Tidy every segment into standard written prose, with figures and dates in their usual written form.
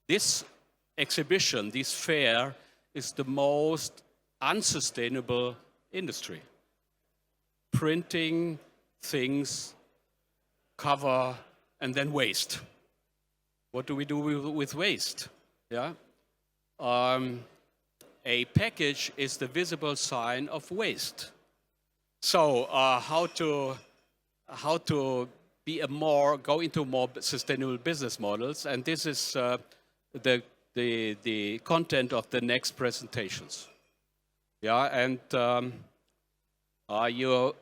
This exhibition, this fair, is the most unsustainable industry. Printing things, cover, and then waste. What do we do with waste? Yeah. A package is the visible sign of waste. So how to go into more sustainable business models, and this is the content of the next presentations. Yeah, and you're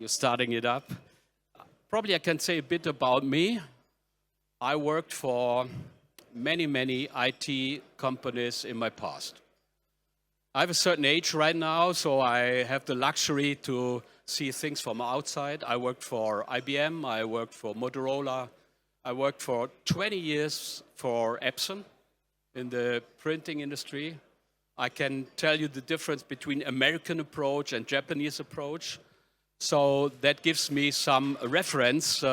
starting it up. Probably I can say a bit about me. I worked for many IT companies in my past. I have a certain age right now, so I have the luxury to see things from outside. I worked for IBM, I worked for Motorola, I worked for 20 years for Epson in the printing industry. I can tell you the difference between American approach and Japanese approach. So that gives me some reference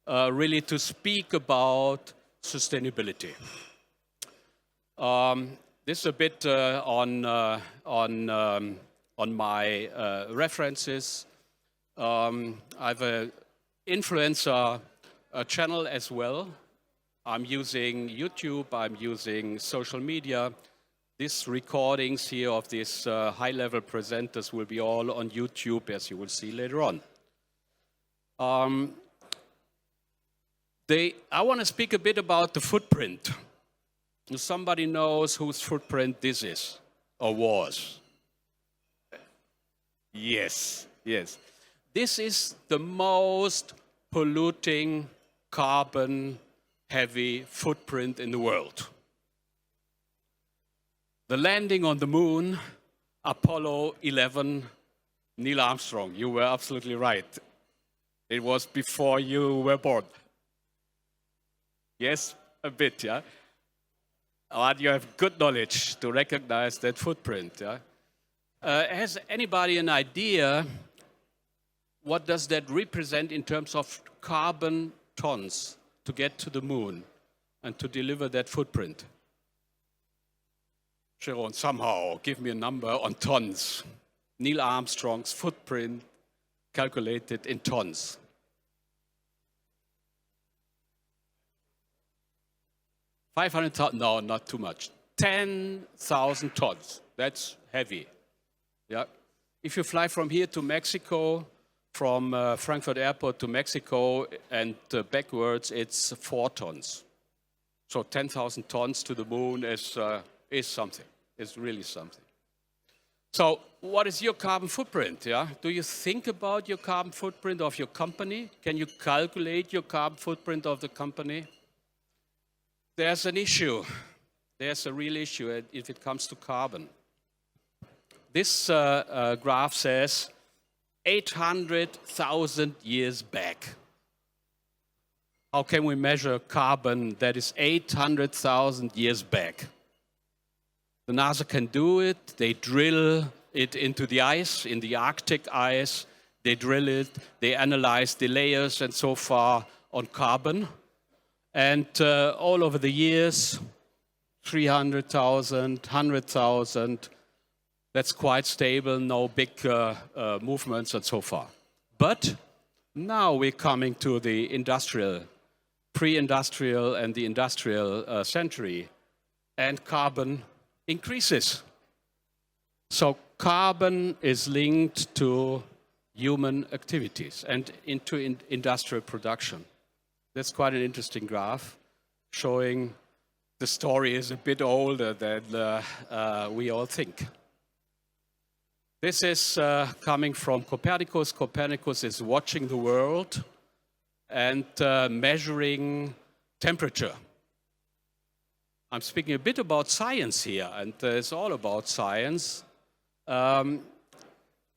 really to speak about sustainability. This is a bit on my references. I have an influencer channel as well. I'm using YouTube, I'm using social media. These recordings here of these high-level presenters will be all on YouTube, as you will see later on. I want to speak a bit about the footprint. If somebody knows whose footprint this is, or was. Yes. This is the most polluting carbon-heavy footprint in the world. The landing on the moon, Apollo 11, Neil Armstrong, you were absolutely right. It was before you were born. Yes, a bit, yeah? But you have good knowledge to recognize that footprint, yeah? Has anybody an idea what does that represent in terms of carbon tons to get to the moon and to deliver that footprint? Sharon, somehow give me a number on tons. Neil Armstrong's footprint calculated in tons. 500,000, no, not too much. 10,000 tons, that's heavy. Yeah. If you fly from here to Mexico, from Frankfurt Airport to Mexico and backwards, it's 4 tons. So 10,000 tons to the moon is something. It's really something. So what is your carbon footprint? Yeah? Do you think about your carbon footprint of your company? Can you calculate your carbon footprint of the company? There's an issue. There's a real issue if it comes to carbon. This graph says 800,000 years back. How can we measure carbon that is 800,000 years back? The NASA can do it. They drill it into the ice, in the Arctic ice. They drill it. They analyze the layers and so far on carbon. And all over the years, 300,000, 100,000, that's quite stable, no big movements and so far. But now we're coming to the industrial, pre-industrial and the industrial century, and carbon increases. So carbon is linked to human activities and into industrial production. That's quite an interesting graph, showing the story is a bit older than we all think. This is coming from Copernicus. Copernicus is watching the world and measuring temperature. I'm speaking a bit about science here, and it's all about science.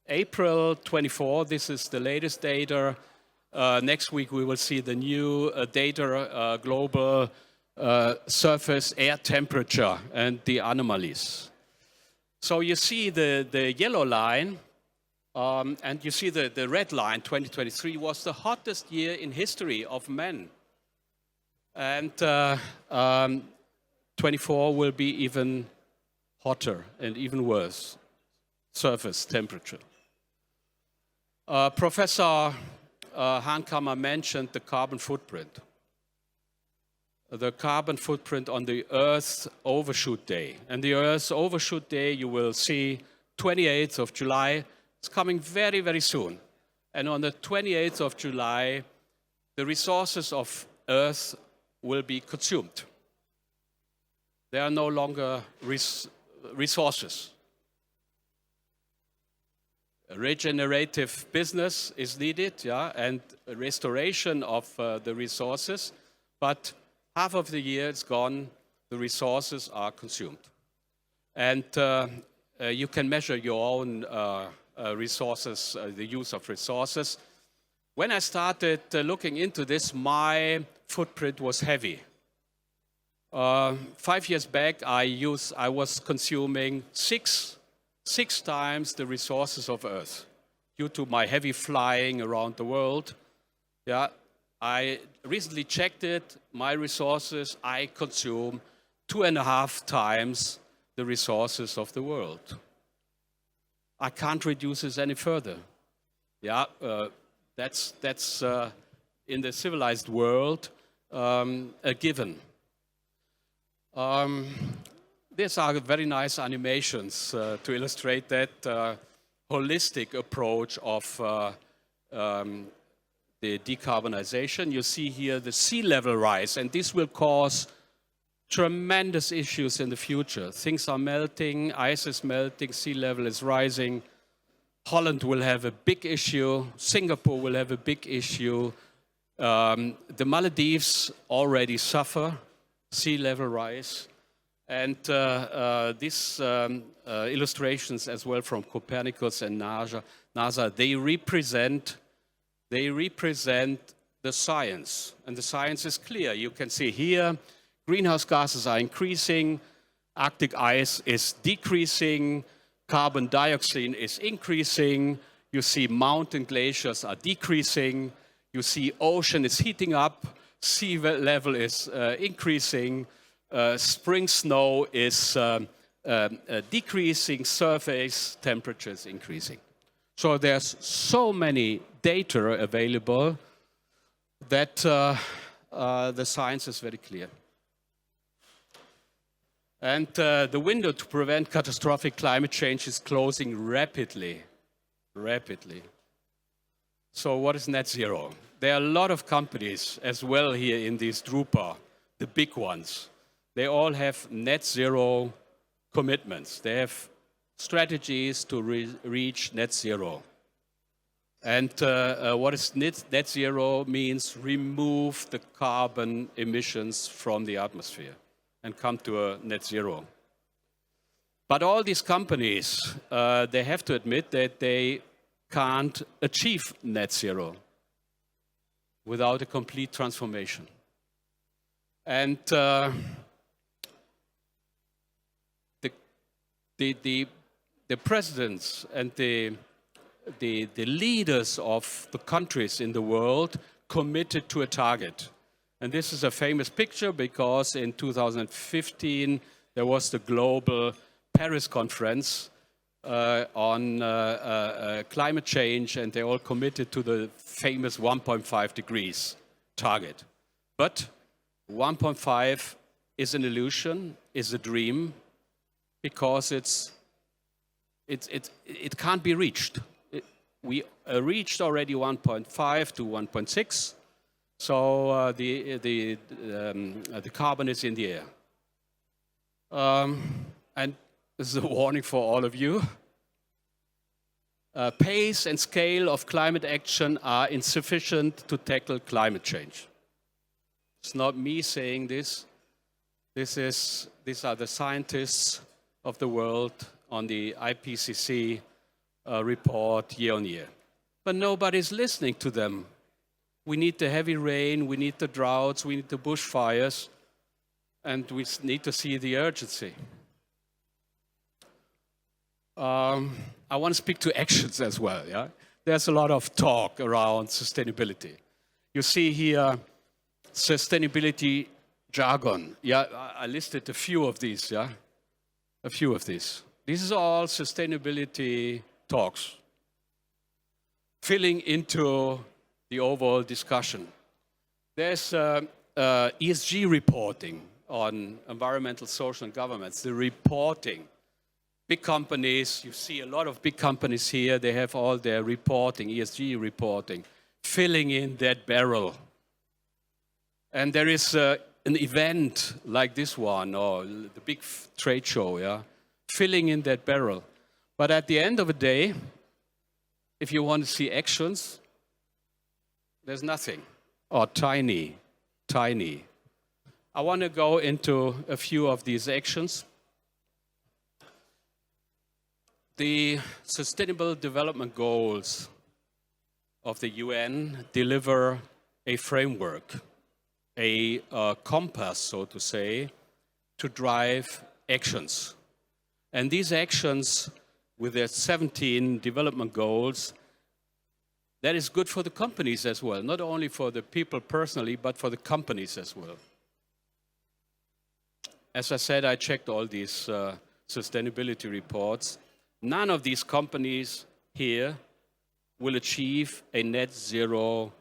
April 24, this is the latest data. Next week we will see the new data, global surface air temperature and the anomalies. So you see the yellow line, and you see the red line, 2023, was the hottest year in history of man. And 24 will be even hotter and even worse, surface temperature. Professor Hankammer mentioned the carbon footprint. The carbon footprint on the Earth's overshoot day. And the Earth's overshoot day, you will see 28th of July. It's coming very, very soon. And on the 28th of July, the resources of Earth will be consumed. There are no longer resources. A regenerative business is needed, yeah, and a restoration of the resources. But half of the year it's gone, the resources are consumed. And you can measure your own resources, the use of resources. When I started looking into this, my footprint was heavy. 5 years back, I was consuming six times the resources of Earth due to my heavy flying around the world. Yeah, I recently checked it. My resources, I consume 2.5 times the resources of the world. I can't reduce this any further. Yeah, that's in the civilized world a given. These are very nice animations to illustrate that holistic approach of the decarbonization. You see here the sea level rise, and this will cause tremendous issues in the future. Things are melting, ice is melting, sea level is rising. Holland will have a big issue. Singapore will have a big issue. The Maldives already suffer sea level rise. And these illustrations as well from Copernicus and NASA, they represent the science. And the science is clear. You can see here, greenhouse gases are increasing, Arctic ice is decreasing, carbon dioxide is increasing, you see mountain glaciers are decreasing, you see ocean is heating up, sea level is increasing, spring snow is decreasing, surface temperature is increasing. So there's so many data available that the science is very clear. And the window to prevent catastrophic climate change is closing rapidly. So what is net zero? There are a lot of companies as well here in this drupa, the big ones. They all have net zero commitments. They have strategies to reach net zero. And what is net zero means remove the carbon emissions from the atmosphere and come to a net zero. But all these companies, they have to admit that they can't achieve net zero without a complete transformation. And the presidents and the leaders of the countries in the world committed to a target. And this is a famous picture because in 2015 there was the global Paris conference on climate change, and they all committed to the famous 1.5 degrees target. But 1.5 is an illusion, is a dream, because it can't be reached. We reached already 1.5 to 1.6, so the carbon is in the air. And this is a warning for all of you. Pace and scale of climate action are insufficient to tackle climate change. It's not me saying this. These are the scientists of the world on the IPCC report year on year. But nobody's listening to them. We need the heavy rain, we need the droughts, we need the bushfires, and we need to see the urgency. I want to speak to actions as well. Yeah? There's a lot of talk around sustainability. You see here, sustainability jargon. Yeah, I listed a few of these, yeah? A few of these. This is all sustainability talks, filling into the overall discussion. There's ESG reporting on environmental, social, and governance, the reporting. Big companies, you see a lot of big companies here, they have all their reporting, ESG reporting, filling in that barrel. And there is an event like this one, or the big trade show, yeah, filling in that barrel. But at the end of the day, if you want to see actions, there's nothing, or tiny. I want to go into a few of these actions. The Sustainable Development Goals of the UN deliver a framework, a compass, so to say, to drive actions. And these actions, with their 17 development goals, that is good for the companies as well, not only for the people personally, but for the companies as well. As I said, I checked all these sustainability reports. None of these companies here will achieve a net zero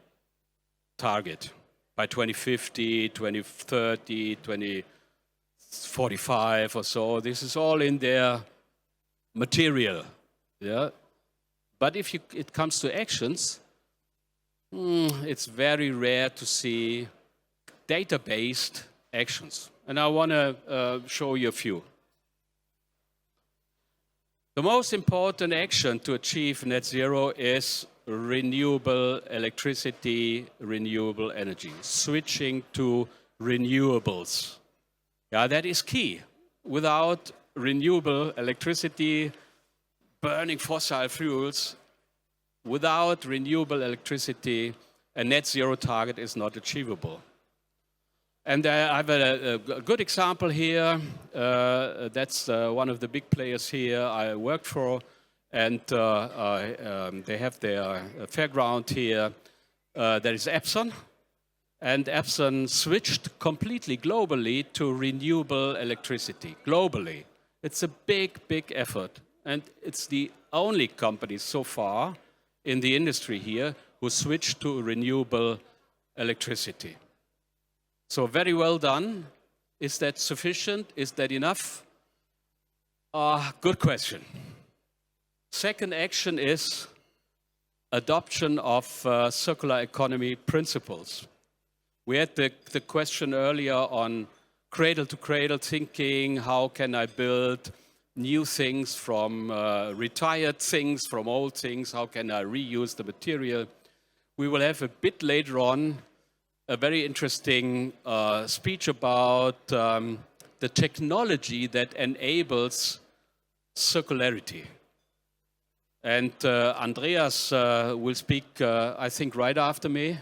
target by 2050, 2030, 2045 or so. This is all in their material. Yeah? But if it comes to actions, it's very rare to see data-based actions. And I want to show you a few. The most important action to achieve net zero is renewable electricity, renewable energy, switching to renewables. Yeah, that is key. Without renewable electricity, burning fossil fuels, without renewable electricity, a net zero target is not achievable. And I have a good example here. That's one of the big players here I worked for, and they have their fairground here. There is Epson, and Epson switched completely globally to renewable electricity, globally. It's a big effort, and it's the only company so far in the industry here who switched to renewable electricity. So very well done. Is that sufficient? Is that enough? Good question. Second action is adoption of circular economy principles. We had the question earlier on cradle-to-cradle thinking. How can I build new things from retired things, from old things? How can I reuse the material? We will have a bit later on a very interesting speech about the technology that enables circularity. And Andreas will speak, I think, right after me,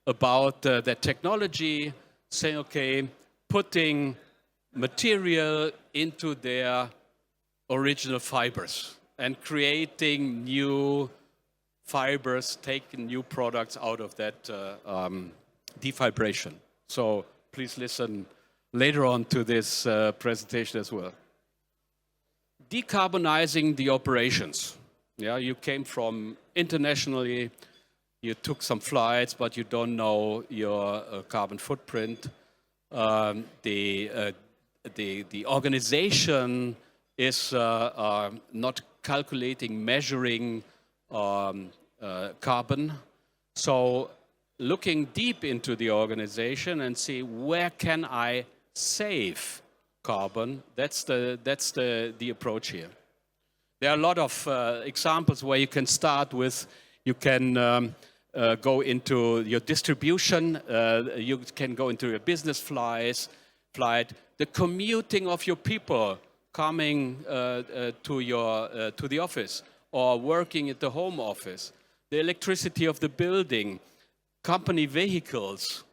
about the technology, saying, okay, putting material into their original fibers and creating new fibers, taking new products out of that defibration. So please listen later on to this presentation as well. Decarbonizing the operations. Yeah, you came from internationally, you took some flights, but you don't know your carbon footprint. The organization is not calculating, measuring carbon. So looking deep into the organization and see where can I save carbon, that's the approach here. There are a lot of examples where you can start with. You can go into your distribution, you can go into your business flight, the commuting of your people coming to the office or working at the home office, the electricity of the building, company vehicles.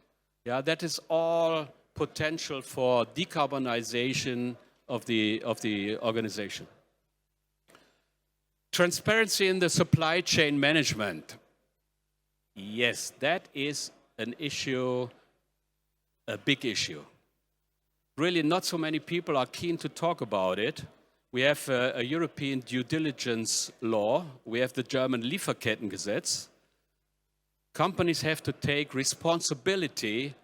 Yeah, that is all potential for decarbonization of the organization. Transparency in the supply chain management. Yes, that is an issue a big issue. Really, not so many people are keen to talk about it. We have a European due diligence law. We have the German Lieferkettengesetz. Companies have to take responsibility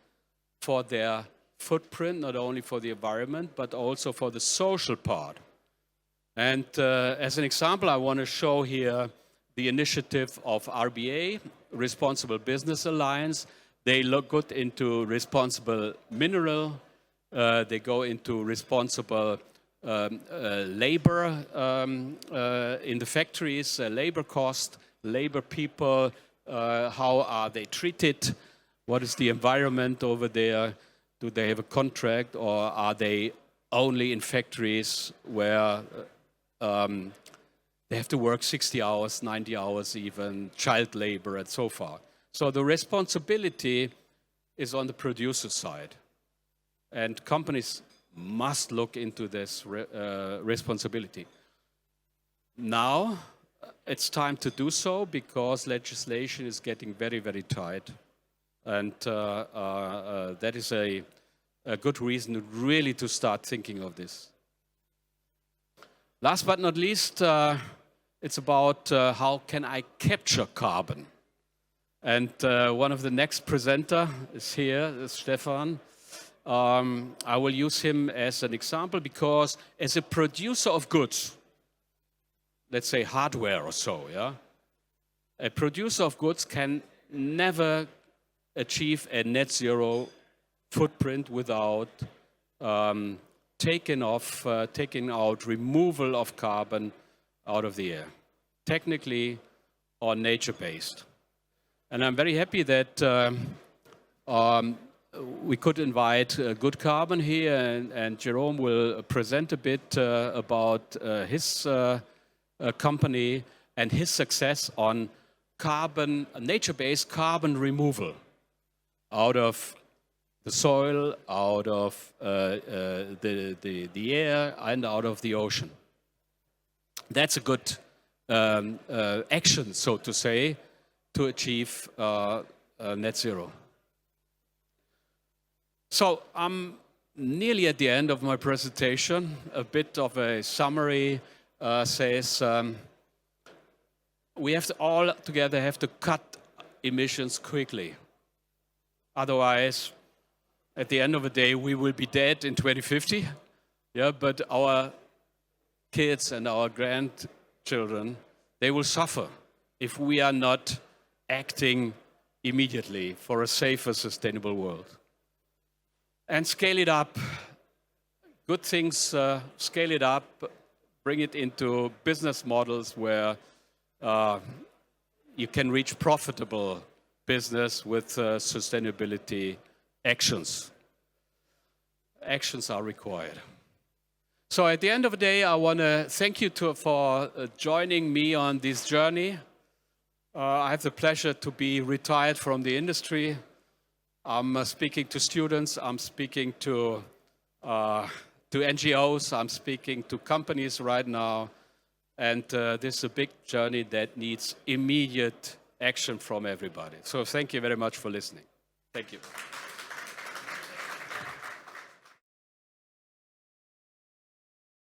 for their footprint, not only for the environment, but also for the social part. And as an example, I want to show here the initiative of RBA, Responsible Business Alliance. They look good into responsible mineral. They go into responsible labor in the factories, labor cost, labor people, how are they treated, what is the environment over there, do they have a contract, or are they only in factories where they have to work 60 hours, 90 hours even, child labor and so forth. So the responsibility is on the producer side. And companies must look into this responsibility. Now, it's time to do so because legislation is getting very, very tight. And that is a good reason really to start thinking of this. Last but not least, it's about how can I capture carbon. And one of the next presenter is here, is Stefan. I will use him as an example because as a producer of goods, let's say hardware or so, yeah, a producer of goods can never achieve a net zero footprint without taking out removal of carbon out of the air, technically or nature-based. And I'm very happy that we could invite Good Carbon here, and Jerome will present a bit about his company and his success on carbon, nature-based carbon removal out of the soil, out of the air, and out of the ocean. That's a good action, so to say, to achieve net zero. So I'm nearly at the end of my presentation. A bit of a summary says we have to all together have to cut emissions quickly. Otherwise, at the end of the day, we will be dead in 2050. Yeah, but our kids and our grandchildren, they will suffer if we are not acting immediately for a safer, sustainable world. And scale it up. Good things, scale it up, bring it into business models where you can reach profitable business with sustainability actions. Actions are required. So at the end of the day, I want to thank you for joining me on this journey. I have the pleasure to be retired from the industry. I'm speaking to students, I'm speaking to NGOs, I'm speaking to companies right now. And this is a big journey that needs immediate action from everybody. So thank you very much for listening. Thank you.